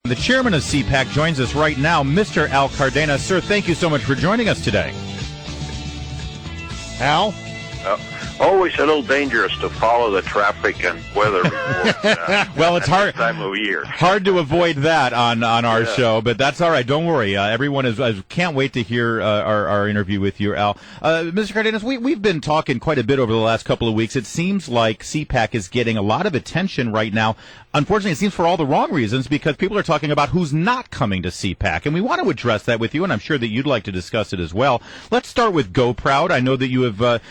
The chairman of CPAC joins us right now, Mr. Al Cardenas. Sir, thank you so much for joining us today. Al? Always a little dangerous to follow the traffic and weather report. Well, it's hard. This time of year. Hard to avoid that on our show, but that's all right. Don't worry. Everyone can't wait to hear our interview with you, Al. Mr. Cardenas, we've been talking quite a bit over the last couple of weeks. It seems like CPAC is getting a lot of attention right now. Unfortunately, it seems for all the wrong reasons, because people are talking about who's not coming to CPAC, and we want to address that with you, and I'm sure that you'd like to discuss it as well. Let's start with Go Proud. I know that you have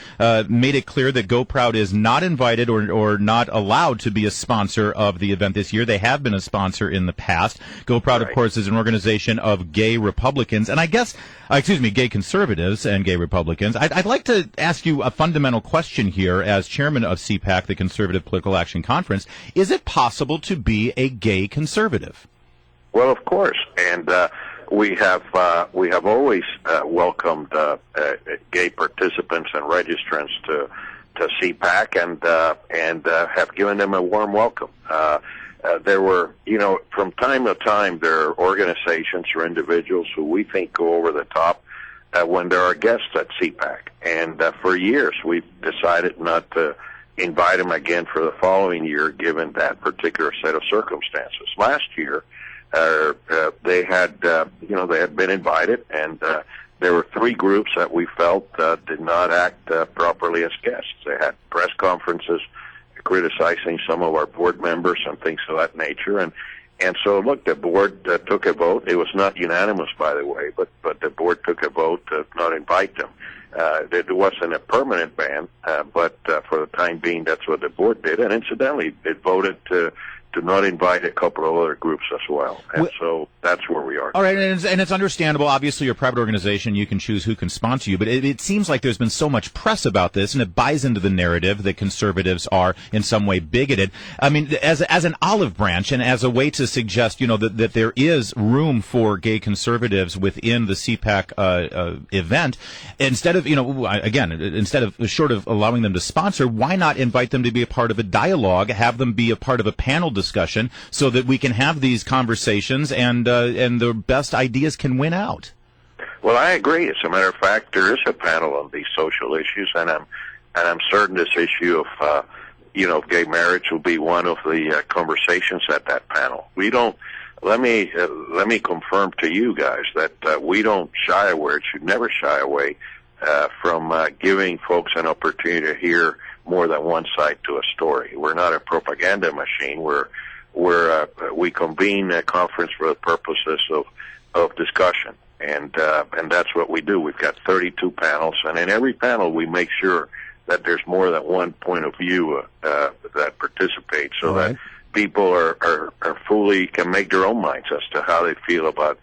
made it clear that Go Proud is not invited or not allowed to be a sponsor of the event this year. They have been a sponsor in the past. Go Proud, of course, is an organization of gay Republicans, and I guess, gay conservatives and gay Republicans. I'd like to ask you a fundamental question here as chairman of CPAC, the Conservative Political Action Conference. Is it possible to be a gay conservative? Well, of course, and we have always welcomed gay participants and registrants to CPAC and have given them a warm welcome. There were, from time to time, there are organizations or individuals who we think go over the top when there are guests at CPAC, and for years we've decided not to invite them again for the following year, given that particular set of circumstances. Last year, they had been invited, and there were three groups that we felt did not act properly as guests. They had press conferences criticizing some of our board members and things of that nature, and so look, the board took a vote. It was not unanimous, by the way, but the board took a vote to not invite them. It wasn't a permanent ban, but for the time being, that's what the board did. And incidentally, it voted to not invite a couple of other groups as well. And so that's where we are. All right, and it's understandable. Obviously, you're a private organization. You can choose who can sponsor you. But it seems like there's been so much press about this, and it buys into the narrative that conservatives are in some way bigoted. I mean, as an olive branch and as a way to suggest, that there is room for gay conservatives within the CPAC event, instead of short of allowing them to sponsor, why not invite them to be a part of a dialogue, have them be a part of a panel discussion, so that we can have these conversations and the best ideas can win out? Well, I agree. As a matter of fact, there is a panel on these social issues, and I'm certain this issue of gay marriage will be one of the conversations at that panel. We don't. Let me confirm to you guys that we don't shy away. Should never shy away from giving folks an opportunity to hear more than one side to a story. We're not a propaganda machine. We convene a conference for the purposes of discussion, and that's what we do. We've got 32 panels, and in every panel we make sure that there's more than one point of view that participates, so that people are fully can make their own minds as to how they feel about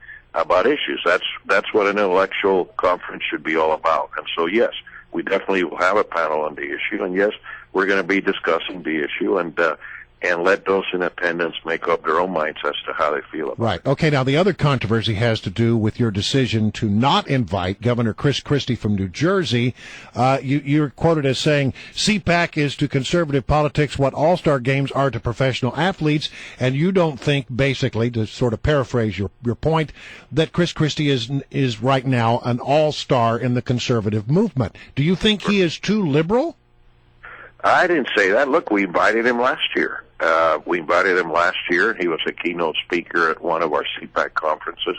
issues. That's what an intellectual conference should be all about. And so yes, we definitely will have a panel on the issue, and yes, we're going to be discussing the issue and let those in attendance make up their own minds as to how they feel about it. Right. Okay, now the other controversy has to do with your decision to not invite Governor Chris Christie from New Jersey. You're quoted as saying, CPAC is to conservative politics what all-star games are to professional athletes, and you don't think, basically, to sort of paraphrase your point, that Chris Christie is right now an all-star in the conservative movement. Do you think he is too liberal? I didn't say that. Look, we invited him last year. He was a keynote speaker at one of our CPAC conferences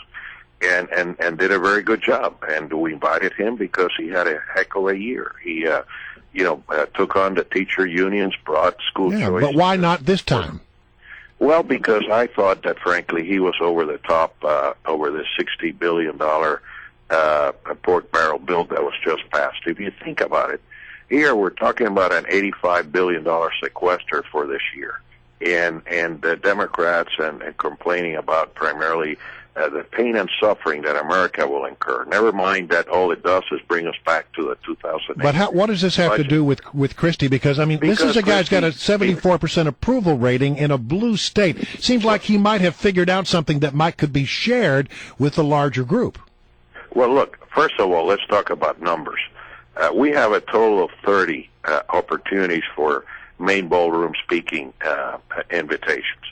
and did a very good job. And we invited him because he had a heck of a year. He, took on the teacher unions, brought school choice. But why not this time? Well, because I thought that, frankly, he was over the top over the $60 billion pork barrel bill that was just passed. If you think about it, here we're talking about an $85 billion sequester for this year. And the Democrats and complaining about primarily the pain and suffering that America will incur. Never mind that all it does is bring us back to the 2008. But what does this have budget. to do with Christie? Because this is a guy who's got a 74% approval rating in a blue state. Seems like he might have figured out something that could be shared with the larger group. Well, look, first of all, let's talk about numbers. We have a total of 30 opportunities for main ballroom speaking invitations.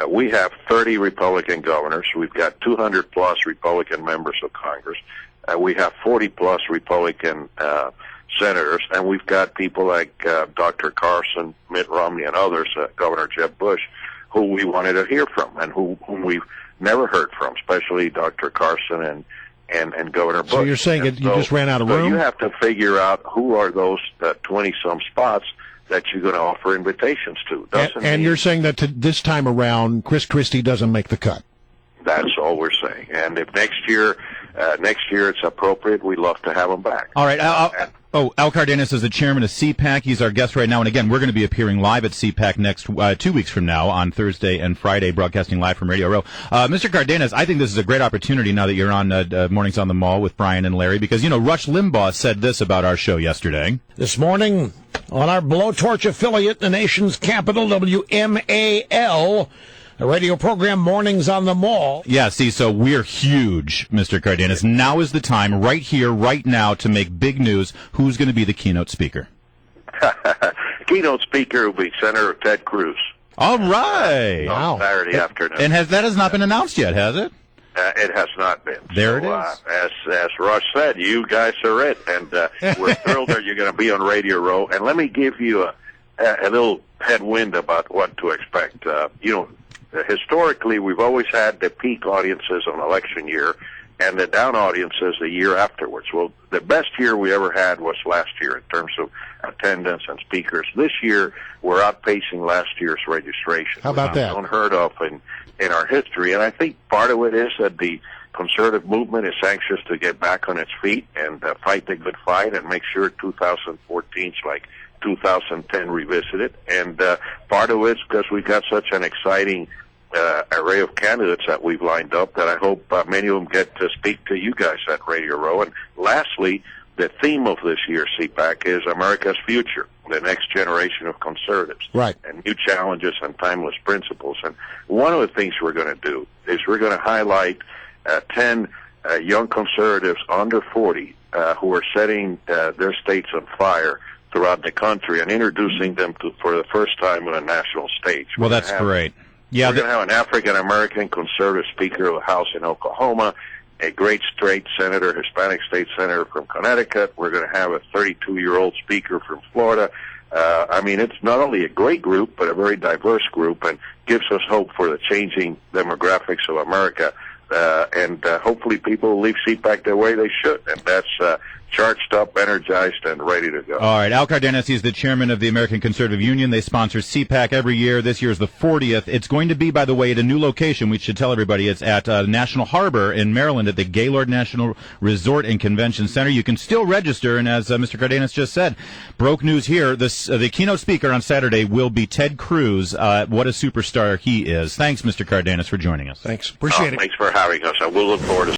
We have 30 Republican governors. We've got 200-plus Republican members of Congress. We have 40-plus Republican senators, and we've got people like Dr. Carson, Mitt Romney, and others, Governor Jeb Bush, who we wanted to hear from and whom we've never heard from, especially Dr. Carson and Governor Bush. So you're saying you just ran out of room? So you have to figure out who are those 20-some spots that you're going to offer invitations to. And you're saying that this time around, Chris Christie doesn't make the cut? That's all we're saying. And if next year it's appropriate, we'd love to have him back. All right. Al Cardenas is the chairman of CPAC. He's our guest right now. And again, we're going to be appearing live at CPAC next 2 weeks from now on Thursday and Friday, broadcasting live from Radio Row. Mr. Cardenas, I think this is a great opportunity now that you're on Mornings on the Mall with Brian and Larry, because, Rush Limbaugh said this about our show yesterday. This morning on our blowtorch affiliate, the nation's capital, WMAL, the radio program Mornings on the Mall. Yeah, see, so we're huge, Mr. Cardenas. Now is the time, right here, right now, to make big news. Who's going to be the keynote speaker? Keynote speaker will be Senator Ted Cruz. All right. On Saturday afternoon. And that has not been announced yet, has it? It has not been. There it is. As Rush said, you guys are it, and we're thrilled that you're going to be on Radio Row. And let me give you a little headwind about what to expect. Historically, we've always had the peak audiences on election year and the down audiences the year afterwards. Well, the best year we ever had was last year in terms of attendance and speakers. This year, we're outpacing last year's registration. How about that? Unheard of in our history. And I think part of it is that the conservative movement is anxious to get back on its feet and fight the good fight and make sure 2014's like 2010 revisited. And part of it's because we've got such an exciting array of candidates that we've lined up that I hope many of them get to speak to you guys at Radio Row. And lastly, the theme of this year's CPAC is America's future, the next generation of conservatives. Right. And new challenges and timeless principles. And one of the things we're going to do is we're going to highlight 10 young conservatives under 40 who are setting their states on fire throughout the country and introducing them for the first time on a national stage. Well, that's great. Yeah, we're going to have an African-American conservative Speaker of the House in Oklahoma, a great straight senator, Hispanic state senator from Connecticut. We're going to have a 32-year-old speaker from Florida. It's not only a great group, but a very diverse group, and gives us hope for the changing demographics of America. And hopefully people will leave CPAC the way they should, and that's charged up, energized, and ready to go. All right, Al Cardenas, he's the chairman of the American Conservative Union. They sponsor CPAC every year. This year is the 40th. It's going to be, by the way, at a new location. We should tell everybody it's at National Harbor in Maryland at the Gaylord National Resort and Convention Center. You can still register, and as Mr. Cardenas just said, broke news here, the keynote speaker on Saturday will be Ted Cruz. What a superstar he is. Thanks, Mr. Cardenas, for joining us. Thanks. Appreciate it. Thanks for having us. I will look forward to